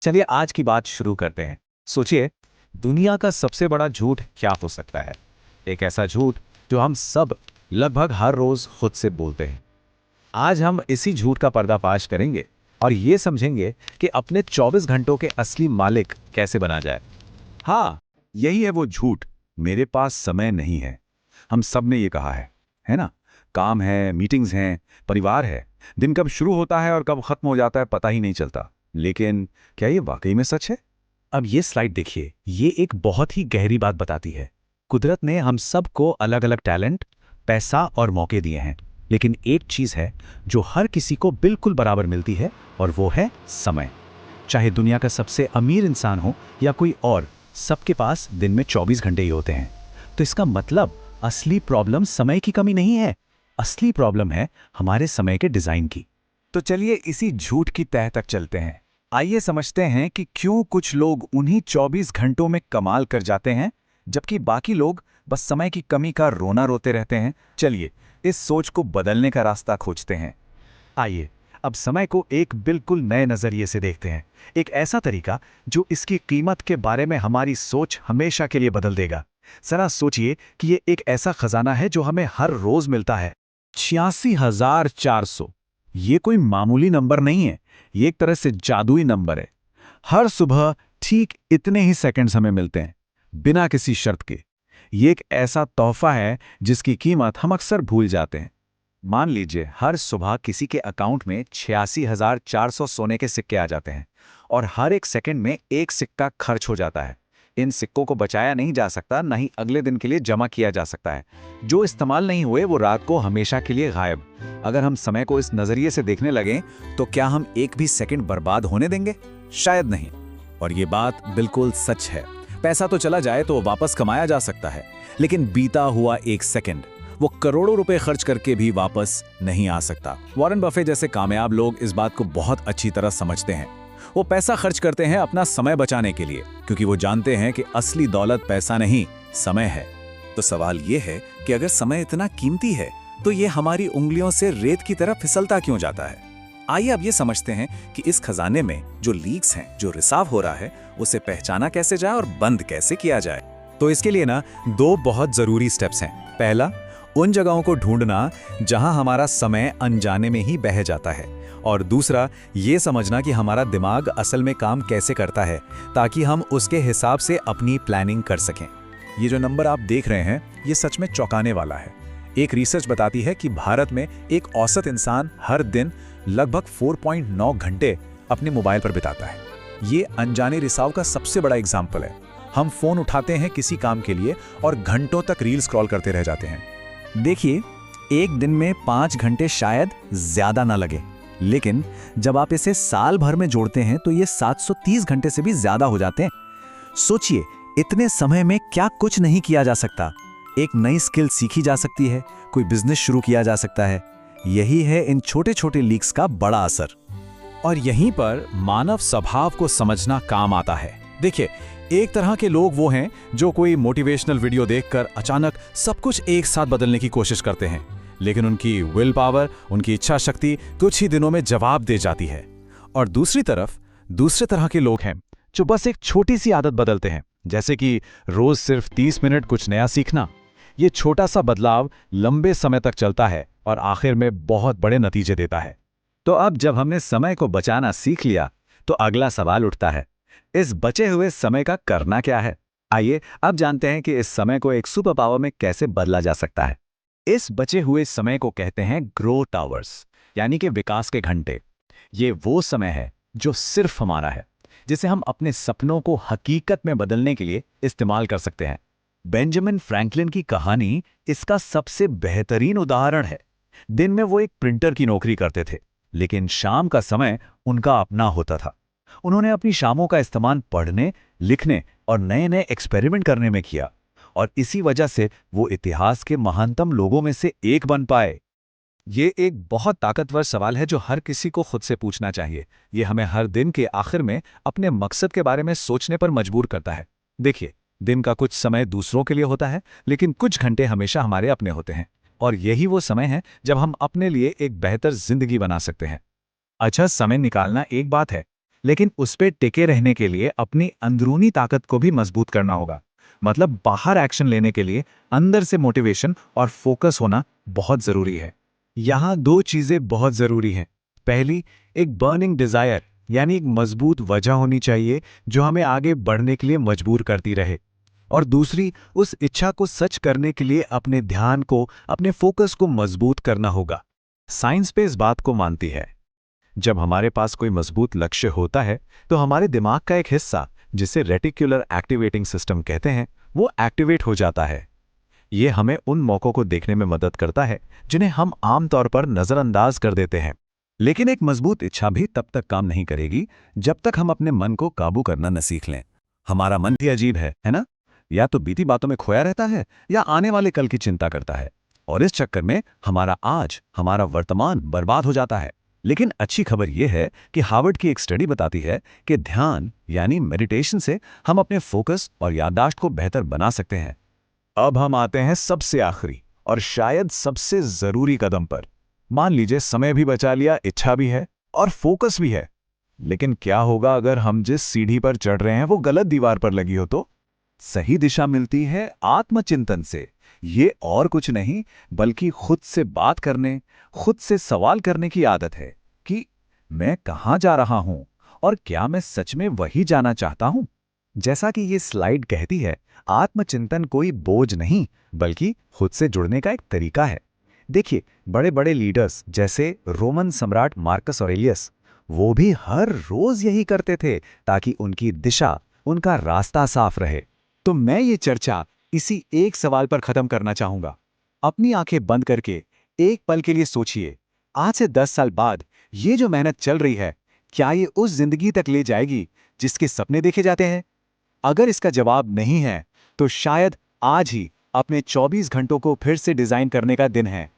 चलिए आज की बात शुरू करते हैं। सोचिए, दुनिया का सबसे बड़ा झूठ क्या हो सकता है? एक ऐसा झूठ जो हम सब लगभग हर रोज खुद से बोलते हैं। आज हम इसी झूठ का पर्दाफाश करेंगे और ये समझेंगे कि अपने 24 घंटों के असली मालिक कैसे बना जाए। हाँ, यही है वो झूठ। मेरे पास समय नहीं है। हम सब ने ये कहा है ना? काम है, मीटिंग्स हैं, परिवार है। दिन कब शुरू होता है और कब खत्म हो जाता है पता ही नहीं चलता। लेकिन क्या ये वाकई में सच है? अब ये स्लाइड देखिए, ये एक बहुत ही गहरी बात बताती है। कुदरत ने हम सबको अलग अलग टैलेंट, पैसा और मौके दिए हैं, लेकिन एक चीज है जो हर किसी को बिल्कुल बराबर मिलती है, और वो है समय। चाहे दुनिया का सबसे अमीर इंसान हो या कोई और, सबके पास दिन में 24 घंटे ही होते हैं। तो इसका मतलब असली प्रॉब्लम समय की कमी नहीं है, असली प्रॉब्लम है हमारे समय के डिजाइन की। तो चलिए इसी झूठ की तह तक चलते हैं। आइए समझते हैं कि क्यों कुछ लोग उन्हीं 24 घंटों में कमाल कर जाते हैं, जबकि बाकी लोग बस समय की कमी का रोना रोते रहते हैं। चलिए इस सोच को बदलने का रास्ता खोजते हैं। आइए अब समय को एक बिल्कुल नए नजरिए से देखते हैं, एक ऐसा तरीका जो इसकी कीमत के बारे में हमारी सोच हमेशा के लिए बदल देगा। जरा सोचिए कि ये एक ऐसा खजाना है जो हमें हर रोज मिलता है, 86,400। ये कोई मामूली नंबर नहीं है, ये एक तरह से जादुई नंबर है। हर सुबह ठीक इतने ही सेकंड्स हमें मिलते हैं, बिना किसी शर्त के। ये एक ऐसा तोहफा है जिसकी कीमत हम अक्सर भूल जाते हैं। मान लीजिए हर सुबह किसी के अकाउंट में 86,400 सोने के सिक्के आ जाते हैं, और हर एक सेकंड में एक सिक्का खर्च हो जाता है। इन सिक्कों को बचाया नहीं जा सकता, ना ही अगले दिन के लिए जमा किया जा सकता है। जो इस्तेमाल नहीं हुए वो रात को हमेशा के लिए गायब। अगर हम समय को इस नजरिए से देखने लगें, तो क्या हम एक भी सेकंड बर्बाद होने देंगे? शायद नहीं। और ये बात बिल्कुल सच है। पैसा तो चला जाए तो वापस कमाया जा सकता है, लेकिन बीता हुआ एक सेकंड वो करोड़ों रुपए खर्च करके भी वापस नहीं आ सकता। वॉरेन बफे जैसे कामयाब लोग इस बात को बहुत अच्छी तरह समझते हैं। वो पैसा खर्च करते हैं अपना समय बचाने के लिए, क्योंकि वो जानते हैं कि असली दौलत पैसा नहीं, समय है। तो सवाल ये है कि अगर समय इतना कीमती है, तो ये हमारी उंगलियों से रेत की तरह फिसलता क्यों जाता है? आइए अब ये समझते हैं कि इस खजाने में जो लीक्स हैं, जो रिसाव हो रहा है, उसे पहचाना कैसे जाए और बंद कैसे किया जाए। तो इसके लिए ना दो बहुत जरूरी स्टेप्स हैं। पहला, उन जगहों को ढूंढना जहां हमारा समय अनजाने में ही बह जाता है, और दूसरा ये समझना कि हमारा दिमाग असल में काम कैसे करता है, ताकि हम उसके हिसाब से अपनी प्लानिंग कर सकें। ये जो नंबर आप देख रहे हैं, ये सच में चौंकाने वाला है। एक रिसर्च बताती है कि भारत में एक औसत इंसान हर दिन लगभग 4.9 घंटे अपने मोबाइल पर बिताता है। ये अनजाने रिसाव का सबसे बड़ा एग्जाम्पल है। हम फोन उठाते हैं किसी काम के लिए और घंटों तक रील स्क्रॉल करते रह जाते हैं। देखिए, एक दिन में 5 घंटे शायद ज्यादा ना लगे, लेकिन जब आप इसे साल भर में जोड़ते हैं तो ये 730 घंटे से भी ज्यादा हो जाते हैं। सोचिए, इतने समय में क्या कुछ नहीं किया जा सकता? एक नई स्किल सीखी जा सकती है, कोई बिजनेस शुरू किया जा सकता है। यही है इन छोटे छोटे लीक्स का बड़ा असर। और यहीं पर मानव स्वभाव को समझना काम आता है। देखिए, एक तरह के लोग वो हैं जो कोई मोटिवेशनल वीडियो देखकर अचानक सब कुछ एक साथ बदलने की कोशिश करते हैं, लेकिन उनकी विल पावर, उनकी इच्छा शक्ति कुछ ही दिनों में जवाब दे जाती है। और दूसरी तरफ दूसरे तरह के लोग हैं जो बस एक छोटी सी आदत बदलते हैं, जैसे कि रोज सिर्फ 30 मिनट कुछ नया सीखना। ये छोटा सा बदलाव लंबे समय तक चलता है और आखिर में बहुत बड़े नतीजे देता है। तो अब जब हमने समय को बचाना सीख लिया, तो अगला सवाल उठता है, इस बचे हुए समय का करना क्या है? आइए अब जानते हैं कि इस समय को एक सुपर पावर में कैसे बदला जा सकता है। इस बचे हुए समय को कहते हैं ग्रोथ आवर्स, यानी कि विकास के घंटे। ये वो समय है जो सिर्फ हमारा है, जिसे हम अपने सपनों को हकीकत में बदलने के लिए इस्तेमाल कर सकते हैं। बेंजामिन फ्रैंकलिन की कहानी इसका सबसे बेहतरीन उदाहरण है। दिन में वो एक प्रिंटर की नौकरी करते थे, लेकिन शाम का समय उनका अपना होता था। उन्होंने अपनी शामों का इस्तेमाल पढ़ने, लिखने और नए नए एक्सपेरिमेंट करने में किया, और इसी वजह से वो इतिहास के महानतम लोगों में से एक बन पाए। ये एक बहुत ताकतवर सवाल है जो हर किसी को खुद से पूछना चाहिए। ये हमें हर दिन के आखिर में अपने मकसद के बारे में सोचने पर मजबूर करता है। देखिए, दिन का कुछ समय दूसरों के लिए होता है, लेकिन कुछ घंटे हमेशा हमारे अपने होते हैं, और यही वो समय है जब हम अपने लिए एक बेहतर जिंदगी बना सकते हैं। अच्छा, समय निकालना एक बात है, लेकिन उस पे टिके रहने के लिए अपनी अंदरूनी ताकत को भी मजबूत करना होगा। मतलब बाहर एक्शन लेने के लिए अंदर से मोटिवेशन और फोकस होना बहुत जरूरी है। यहाँ दो चीजें बहुत जरूरी हैं। पहली, एक बर्निंग डिजायर, यानी एक मजबूत वजह होनी चाहिए जो हमें आगे बढ़ने के लिए मजबूर करती रहे। और दूसरी, उस इच्छा को सच करने के लिए अपने ध्यान को, अपने फोकस को मजबूत करना होगा। साइंस पे इस बात को मानती है। जब हमारे पास कोई मजबूत लक्ष्य होता है तो हमारे दिमाग का एक हिस्सा, जिसे रेटिकुलर एक्टिवेटिंग सिस्टम कहते हैं, वो एक्टिवेट हो जाता है। ये हमें उन मौकों को देखने में मदद करता है जिन्हें हम आमतौर पर नजरअंदाज कर देते हैं। लेकिन एक मजबूत इच्छा भी तब तक काम नहीं करेगी जब तक हम अपने मन को काबू करना न सीख लें। हमारा मन भी अजीब है ना? या तो बीती बातों में खोया रहता है या आने वाले कल की चिंता करता है, और इस चक्कर में हमारा आज, हमारा वर्तमान बर्बाद हो जाता है। लेकिन अच्छी खबर यह है कि हार्वर्ड की एक स्टडी बताती है कि ध्यान यानी मेडिटेशन से हम अपने फोकस और याददाश्त को बेहतर बना सकते हैं। अब हम आते हैं सबसे आखिरी और शायद सबसे जरूरी कदम पर। मान लीजिए समय भी बचा लिया, इच्छा भी है और फोकस भी है, लेकिन क्या होगा अगर हम जिस सीढ़ी पर चढ़ रहे हैं वो गलत दीवार पर लगी हो तो? सही दिशा मिलती है आत्मचिंतन से। ये और कुछ नहीं बल्कि खुद से बात करने, खुद से सवाल करने की आदत है कि मैं कहाँ जा रहा हूं और क्या मैं सच में वही जाना चाहता हूं। जैसा कि ये स्लाइड कहती है, आत्मचिंतन कोई बोझ नहीं बल्कि खुद से जुड़ने का एक तरीका है। देखिए, बड़े बड़े लीडर्स जैसे रोमन सम्राट मार्कस ऑरेलियस, वो भी हर रोज यही करते थे ताकि उनकी दिशा, उनका रास्ता साफ रहे। तो मैं ये चर्चा इसी एक सवाल पर खत्म करना चाहूंगा। अपनी आंखें बंद करके एक पल के लिए सोचिए, आज से 10 साल बाद ये जो मेहनत चल रही है, क्या ये उस जिंदगी तक ले जाएगी जिसके सपने देखे जाते हैं? अगर इसका जवाब नहीं है, तो शायद आज ही अपने 24 घंटों को फिर से डिजाइन करने का दिन है।